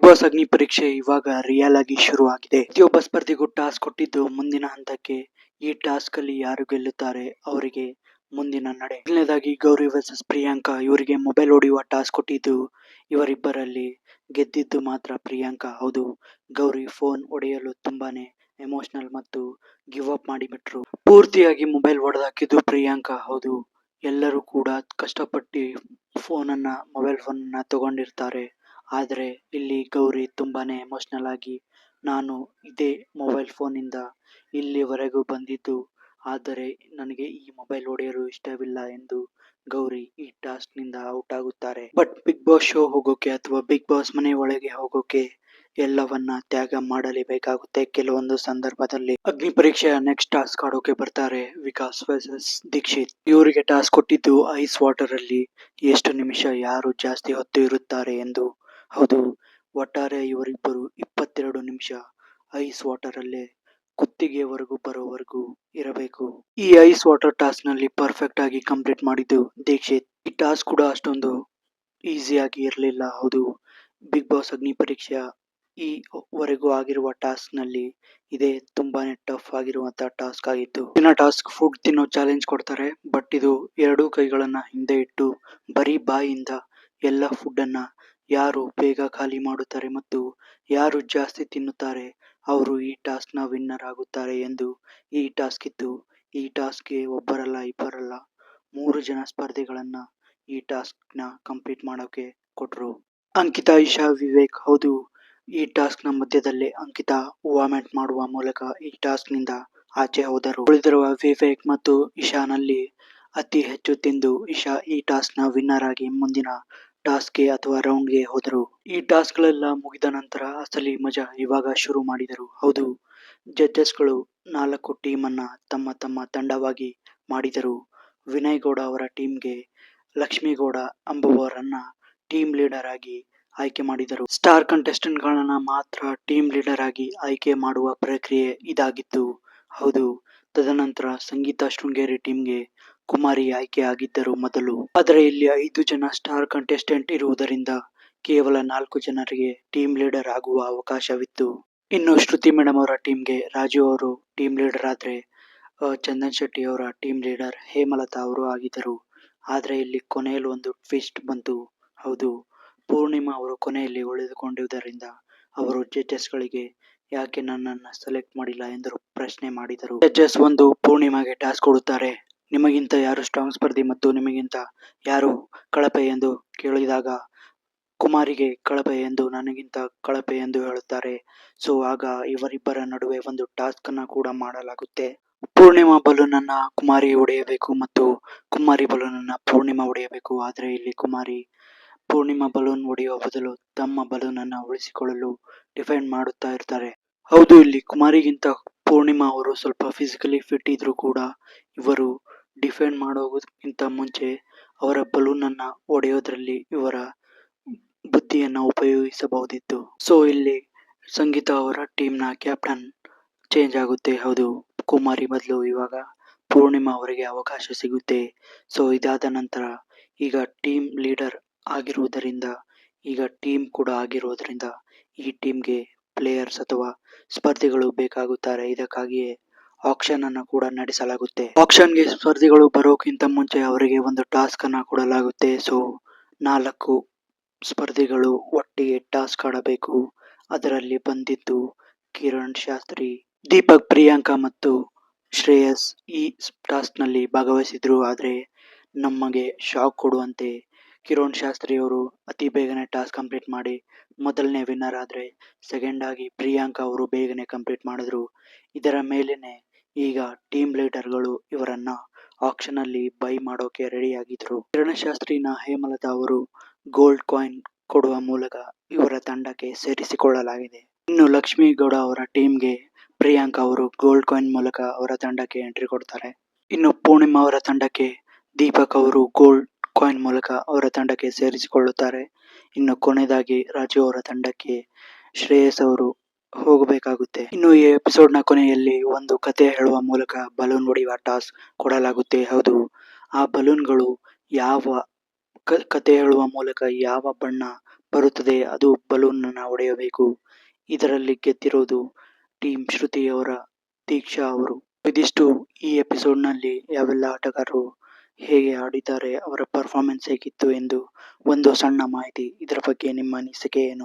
Boss ಅಗ್ನಿ ಪರೀಕ್ಷೆ ಇವಾಗ ರಿಯಲ್ ಆಗಿ ಶುರು ಆಗಿದೆ. ಪ್ರತಿಯೊಬ್ಬ ಸ್ಪರ್ಧಿಗೂ ಟಾಸ್ಕ್ ಕೊಟ್ಟಿದ್ದು ಮುಂದಿನ ಹಂತಕ್ಕೆ. ಈ ಟಾಸ್ಕ್ ಅಲ್ಲಿ ಯಾರು ಗೆಲ್ಲುತ್ತಾರೆ ಅವರಿಗೆ ಮುಂದಿನ ನಡೆ. ಮೊದಲನೇದಾಗಿ ಗೌರಿ ವರ್ಸಸ್ ಪ್ರಿಯಾಂಕಾ, ಇವರಿಗೆ ಮೊಬೈಲ್ ಹೊಡೆಯುವ ಟಾಸ್ಕ್ ಕೊಟ್ಟಿದ್ದು. ಇವರಿಬ್ಬರಲ್ಲಿ ಗೆದ್ದಿದ್ದು ಮಾತ್ರ ಪ್ರಿಯಾಂಕಾ. ಹೌದು, ಗೌರಿ ಫೋನ್ ಹೊಡೆಯಲು ತುಂಬಾನೇ ಎಮೋಷನಲ್ ಮತ್ತು ಗಿವ್ ಅಪ್ ಮಾಡಿಬಿಟ್ರು. ಪೂರ್ತಿಯಾಗಿ ಮೊಬೈಲ್ ಹೊಡೆದಾಕಿದ್ದು ಪ್ರಿಯಾಂಕಾ. ಹೌದು, ಎಲ್ಲರೂ ಕೂಡ ಕಷ್ಟಪಟ್ಟು ಮೊಬೈಲ್ ಫೋನ್ ಅನ್ನ ತಗೊಂಡಿರ್ತಾರೆ. ಆದರೆ ಇಲ್ಲಿ ಗೌರಿ ತುಂಬಾನೇ ಎಮೋಷನಲ್ ಆಗಿ, ನಾನು ಇದೇ ಮೊಬೈಲ್ ಫೋನ್ ಇಂದ ಇಲ್ಲಿವರೆಗೂ ಬಂದಿದ್ದು, ಆದರೆ ನನಗೆ ಈ ಮೊಬೈಲ್ ಹೊಡೆಯಲು ಇಷ್ಟವಿಲ್ಲ ಎಂದು ಗೌರಿ ಈ ಟಾಸ್ಕ್ ನಿಂದ ಔಟ್ ಆಗುತ್ತಾರೆ. ಬಟ್ ಬಿಗ್ ಬಾಸ್ ಶೋ ಹೋಗೋಕೆ ಅಥವಾ ಬಿಗ್ ಬಾಸ್ ಮನೆ ಒಳಗೆ ಹೋಗೋಕೆ ಎಲ್ಲವನ್ನ ತ್ಯಾಗ ಮಾಡಲೇಬೇಕಾಗುತ್ತೆ. ಕೆಲವೊಂದು ಸಂದರ್ಭದಲ್ಲಿ ಅಗ್ನಿ ಪರೀಕ್ಷೆಯ ನೆಕ್ಸ್ಟ್ ಟಾಸ್ಕ್ ಆಡೋಕೆ ಬರ್ತಾರೆ ವಿಕಾಸ್ ವರ್ಸಸ್ ದೀಕ್ಷಿತ್. ಇವರಿಗೆ ಟಾಸ್ಕ್ ಕೊಟ್ಟಿದ್ದು ಐಸ್ ವಾಟರ್ ಅಲ್ಲಿ ಎಷ್ಟು ನಿಮಿಷ ಯಾರು ಜಾಸ್ತಿ ಹೊತ್ತು ಇರುತ್ತಾರೆ ಎಂದು. ಹೌದು, ಒಟ್ಟಾರೆ ಇವರಿಬ್ಬರು 22 ನಿಮಿಷ ಐಸ್ ವಾಟರ್ ಅಲ್ಲೇ ಕುತ್ತಿಗೆವರೆಗೂ ಬರೋವರೆಗೂ ಇರಬೇಕು. ಈ ಐಸ್ ವಾಟರ್ ಟಾಸ್ಕ್ ನಲ್ಲಿ ಪರ್ಫೆಕ್ಟ್ ಆಗಿ ಕಂಪ್ಲೀಟ್ ಮಾಡಿದ್ದು ದೀಕ್ಷಿತ್. ಈ ಟಾಸ್ಕ್ ಕೂಡ ಅಷ್ಟೊಂದು ಈಸಿಯಾಗಿ ಇರಲಿಲ್ಲ. ಹೌದು, ಬಿಗ್ ಬಾಸ್ ಅಗ್ನಿ ಪರೀಕ್ಷೆಯ ಈ ವರೆಗೂ ಆಗಿರುವ ಟಾಸ್ಕ್ ನಲ್ಲಿ ಇದೇ ತುಂಬಾನೇ ಟಫ್ ಆಗಿರುವಂತಹ ಟಾಸ್ಕ್ ಆಗಿತ್ತು. ಇನ್ನ ಟಾಸ್ಕ್ ಫುಡ್ ತಿನ್ನೋ ಚಾಲೆಂಜ್ ಕೊಡ್ತಾರೆ. ಬಟ್ ಇದು ಎರಡೂ ಕೈಗಳನ್ನ ಹಿಂದೆ ಇಟ್ಟು ಬರೀ ಬಾಯಿಂದ ಎಲ್ಲ ಫುಡ್ ಅನ್ನ ಯಾರು ಬೇಗ ಖಾಲಿ ಮಾಡುತ್ತಾರೆ ಮತ್ತು ಯಾರು ಜಾಸ್ತಿ ತಿನ್ನುತ್ತಾರೆ ಅವರು ಈ ಟಾಸ್ಕ್ ನ ವಿನ್ನರ್ ಆಗುತ್ತಾರೆ ಎಂದು ಈ ಟಾಸ್ಕ್ ಇತ್ತು. ಈ ಟಾಸ್ಕ್ಗೆ ಒಬ್ಬರಲ್ಲ ಇಬ್ಬರಲ್ಲ 3 ಜನ ಸ್ಪರ್ಧಿಗಳನ್ನ ಈ ಟಾಸ್ಕ್ ನ ಕಂಪ್ಲೀಟ್ ಮಾಡೋಕೆ ಕೊಟ್ರು. ಅಂಕಿತಾ, ಇಶಾ, ವಿವೇಕ್. ಹೌದು, ಈ ಟಾಸ್ಕ್ ನ ಮಧ್ಯದಲ್ಲೇ ಅಂಕಿತಾ ವಾಮೆಂಟ್ ಮಾಡುವ ಮೂಲಕ ಈ ಟಾಸ್ಕ್ ನಿಂದ ಆಚೆ ಹೋದರು. ಉಳಿದಿರುವ ವಿವೇಕ್ ಮತ್ತು ಇಶಾನಲ್ಲಿ ಅತಿ ಹೆಚ್ಚು ತಿಂದು ಇಶಾ ಈ ಟಾಸ್ಕ್ ನ ವಿನ್ನರ್ ಆಗಿ ಮುಂದಿನ ಟಾಸ್ಕ್ ಗೆ ಅಥವಾ ರೌಂಡ್ ಗೆ ಹೋದರು. ಈ ಟಾಸ್ಕ್ ಗಳೆಲ್ಲ ಮುಗಿದ ನಂತರ ಅಸಲಿ ಮಜಾ ಇವಾಗ ಶುರು ಮಾಡಿದರು. ಹೌದು, ಜಡ್ಜಸ್ ಗಳು 4 ಟೀಮ್ ಅನ್ನ ತಮ್ಮ ತಮ್ಮ ತಂಡವಾಗಿ ಮಾಡಿದರು. ವಿನಯ್ ಗೌಡ ಅವರ ಟೀಮ್ಗೆ ಲಕ್ಷ್ಮೀಗೌಡ ಅಂಬುವವರನ್ನ ಟೀಮ್ ಲೀಡರ್ ಆಗಿ ಆಯ್ಕೆ ಮಾಡಿದರು. ಸ್ಟಾರ್ ಕಂಟೆಸ್ಟೆಂಟ್ ಗಳನ್ನ ಮಾತ್ರ ಟೀಮ್ ಲೀಡರ್ ಆಗಿ ಆಯ್ಕೆ ಮಾಡುವ ಪ್ರಕ್ರಿಯೆ ಇದಾಗಿತ್ತು. ಹೌದು, ತದನಂತರ ಸಂಗೀತ ಶೃಂಗೇರಿ ಟೀಮ್ಗೆ ಕುಮಾರಿ ಆಯ್ಕೆ ಆಗಿದ್ದರು ಮೊದಲು. ಆದರೆ ಇಲ್ಲಿ 5 ಜನ ಸ್ಟಾರ್ ಕಂಟೆಸ್ಟೆಂಟ್ ಇರುವುದರಿಂದ ಕೇವಲ 4 ಜನರಿಗೆ ಟೀಮ್ ಲೀಡರ್ ಆಗುವ ಅವಕಾಶವಿತ್ತು. ಇನ್ನು ಶ್ರುತಿ ಮೇಡಮ್ ಅವರ ಟೀಮ್ಗೆ ರಾಜು ಅವರು ಟೀಮ್ ಲೀಡರ್ ಆದ್ರೆ ಚಂದನ್ ಶೆಟ್ಟಿ ಅವರ ಟೀಮ್ ಲೀಡರ್ ಹೇಮಲತಾ ಅವರು ಆಗಿದ್ದರು. ಆದ್ರೆ ಇಲ್ಲಿ ಕೊನೆಯಲ್ಲಿ ಒಂದು ಟ್ವಿಸ್ಟ್ ಬಂತು. ಹೌದು, ಪೂರ್ಣಿಮಾ ಅವರು ಕೊನೆಯಲ್ಲಿ ಉಳಿದುಕೊಂಡಿರುವುದರಿಂದ ಅವರು ಜಡ್ಜಸ್ ಗಳಿಗೆ ಯಾಕೆ ನನ್ನನ್ನ ಸೆಲೆಕ್ಟ್ ಮಾಡಿಲ್ಲ ಎಂದು ಪ್ರಶ್ನೆ ಮಾಡಿದರು. ಜಡ್ಜಸ್ ಒಂದು ಪೂರ್ಣಿಮಾಗೆ ಟಾಸ್ಕ್ ಕೊಡುತ್ತಾರೆ. ನಿಮಗಿಂತ ಯಾರು ಸ್ಟ್ರಾಂಗ್ ಸ್ಪರ್ಧಿ ಮತ್ತು ನಿಮಗಿಂತ ಯಾರು ಕಳಪೆ ಎಂದು ಕೇಳಿದಾಗ ಕುಮಾರಿಗೆ ಕಳಪೆ ಎಂದು, ನನಗಿಂತ ಕಳಪೆ ಎಂದು ಹೇಳುತ್ತಾರೆ. ಸೊ ಆಗ ಇವರಿಬ್ಬರ ನಡುವೆ ಒಂದು ಟಾಸ್ಕ್ ಅನ್ನ ಕೂಡ ಮಾಡಲಾಗುತ್ತೆ. ಪೂರ್ಣಿಮಾ ಬಲೂನ್ ಅನ್ನ ಕುಮಾರಿ ಹೊಡೆಯಬೇಕು ಮತ್ತು ಕುಮಾರಿ ಬಲೂನ್ ಅನ್ನ ಪೂರ್ಣಿಮಾ ಹೊಡೆಯಬೇಕು. ಆದ್ರೆ ಇಲ್ಲಿ ಕುಮಾರಿ ಪೂರ್ಣಿಮಾ ಬಲೂನ್ ಹೊಡೆಯುವ ಬದಲು ತಮ್ಮ ಬಲೂನ್ ಅನ್ನ ಉಳಿಸಿಕೊಳ್ಳಲು ಡಿಫೆಂಡ್ ಮಾಡುತ್ತಾ ಇರ್ತಾರೆ. ಹೌದು, ಇಲ್ಲಿ ಕುಮಾರಿಗಿಂತ ಪೂರ್ಣಿಮಾ ಅವರು ಸ್ವಲ್ಪ ಫಿಸಿಕಲಿ ಫಿಟ್ ಇದ್ರು ಕೂಡ ಇವರು ಡಿಫೆಂಡ್ ಮಾಡೋದಕ್ಕಿಂತ ಮುಂಚೆ ಅವರ ಬಲೂನ್ ಅನ್ನ ಹೊಡೆಯೋದ್ರಲ್ಲಿ ಇವರ ಬುದ್ಧಿಯನ್ನ ಉಪಯೋಗಿಸಬಹುದಿತ್ತು. ಸೊ ಇಲ್ಲಿ ಸಂಗೀತ ಅವರ ಟೀಮ್ ನ ಕ್ಯಾಪ್ಟನ್ ಚೇಂಜ್ ಆಗುತ್ತೆ. ಹೌದು, ಕುಮಾರಿ ಬದಲು ಇವಾಗ ಪೂರ್ಣಿಮಾ ಅವರಿಗೆ ಅವಕಾಶ ಸಿಗುತ್ತೆ. ಸೊ ಇದಾದ ನಂತರ ಈಗ ಟೀಮ್ ಲೀಡರ್ ಆಗಿರುವುದರಿಂದ, ಈಗ ಟೀಮ್ ಕೂಡ ಆಗಿರುವುದರಿಂದ ಈ ಟೀಮ್ಗೆ ಪ್ಲೇಯರ್ಸ್ ಅಥವಾ ಸ್ಪರ್ಧಿಗಳು ಬೇಕಾಗುತ್ತಾರೆ. ಇದಕ್ಕಾಗಿಯೇ ಆಕ್ಷನ್ ಅನ್ನು ಕೂಡ ನಡೆಸಲಾಗುತ್ತೆ. ಆಕ್ಷನ್ಗೆ ಸ್ಪರ್ಧಿಗಳು ಬರೋಕ್ಕಿಂತ ಮುಂಚೆ ಅವರಿಗೆ ಒಂದು ಟಾಸ್ಕ್ ಅನ್ನ ಕೊಡಲಾಗುತ್ತೆ. ಸೊ 4 ಸ್ಪರ್ಧಿಗಳು ಒಟ್ಟಿಗೆ ಟಾಸ್ಕ್ ಆಡಬೇಕು. ಅದರಲ್ಲಿ ಬಂದಿದ್ದು ಕಿರಣ್ ಶಾಸ್ತ್ರಿ, ದೀಪಕ್, ಪ್ರಿಯಾಂಕಾ ಮತ್ತು ಶ್ರೇಯಸ್ ಈ ಟಾಸ್ಕ್ ನಲ್ಲಿ ಭಾಗವಹಿಸಿದ್ರು. ಆದ್ರೆ ನಮಗೆ ಶಾಕ್ ಕೊಡುವಂತೆ ಕಿರಣ್ ಶಾಸ್ತ್ರಿ ಅವರು ಅತಿ ಬೇಗನೆ ಟಾಸ್ಕ್ ಕಂಪ್ಲೀಟ್ ಮಾಡಿ ಮೊದಲನೇ ವಿನ್ನರ್ ಆದ್ರೆ, ಸೆಕೆಂಡ್ ಆಗಿ ಪ್ರಿಯಾಂಕಾ ಅವರು ಬೇಗನೆ ಕಂಪ್ಲೀಟ್ ಮಾಡಿದ್ರು. ಇದರ ಮೇಲೇನೆ ಈಗ ಟೀಮ್ ಲೀಡರ್ ಗಳು ಇವರನ್ನ ಆಕ್ಷನ್ ಅಲ್ಲಿ ಬೈ ಮಾಡೋಕೆ ರೆಡಿ ಆಗಿದ್ರು. ಕಿರಣ್ ಶಾಸ್ತ್ರಿನ ಹೇಮಲತಾ ಅವರು ಗೋಲ್ಡ್ ಕಾಯಿನ್ ಕೊಡುವ ಮೂಲಕ ಇವರ ತಂಡಕ್ಕೆ ಸೇರಿಸಿಕೊಳ್ಳಲಾಗಿದೆ. ಇನ್ನು ಲಕ್ಷ್ಮೀ ಗೌಡ ಅವರ ಟೀಮ್ಗೆ ಪ್ರಿಯಾಂಕಾ ಅವರು ಗೋಲ್ಡ್ ಕಾಯಿನ್ ಮೂಲಕ ಅವರ ತಂಡಕ್ಕೆ ಎಂಟ್ರಿ ಕೊಡ್ತಾರೆ. ಇನ್ನು ಪೂರ್ಣಿಮಾ ಅವರ ತಂಡಕ್ಕೆ ದೀಪಕ್ ಅವರು ಗೋಲ್ಡ್ ಕಾಯಿನ್ ಮೂಲಕ ಅವರ ತಂಡಕ್ಕೆ ಸೇರಿಸಿಕೊಳ್ಳುತ್ತಾರೆ. ಇನ್ನು ಕೊನೆಯದಾಗಿ ರಾಜು ಅವರ ತಂಡಕ್ಕೆ ಶ್ರೇಯಸ್ ಅವರು ಹೋಗಬೇಕಾಗುತ್ತೆ. ಇನ್ನು ಈ ಎಪಿಸೋಡ್ ನ ಕೊನೆಯಲ್ಲಿ ಒಂದು ಕತೆ ಹೇಳುವ ಮೂಲಕ ಬಲೂನ್ ಹೊಡೆಯುವ ಟಾಸ್ಕ್ ಕೊಡಲಾಗುತ್ತೆ. ಹೌದು, ಆ ಬಲೂನ್ಗಳು ಯಾವ ಕತೆ ಹೇಳುವ ಮೂಲಕ ಯಾವ ಬಣ್ಣ ಬರುತ್ತದೆ, ಅದು ಬಲೂನ್ ಅನ್ನ ಹೊಡೆಯಬೇಕು. ಇದರಲ್ಲಿ ಗೆದ್ದಿರೋದು ಟೀಮ್ ಶ್ರುತಿ ಅವರ ದೀಕ್ಷಾ ಅವರು. ಇದಿಷ್ಟು ಈ ಎಪಿಸೋಡ್ ನಲ್ಲಿ ಯಾವೆಲ್ಲ ಆಟಗಾರರು ಹೇಗೆ ಆಡಿದ್ದಾರೆ, ಅವರ ಪರ್ಫಾರ್ಮೆನ್ಸ್ ಹೇಗಿತ್ತು ಎಂದು ಒಂದು ಸಣ್ಣ ಮಾಹಿತಿ. ಇದರ ಬಗ್ಗೆ ನಿಮ್ಮ ಅನಿಸಿಕೆ ಏನು?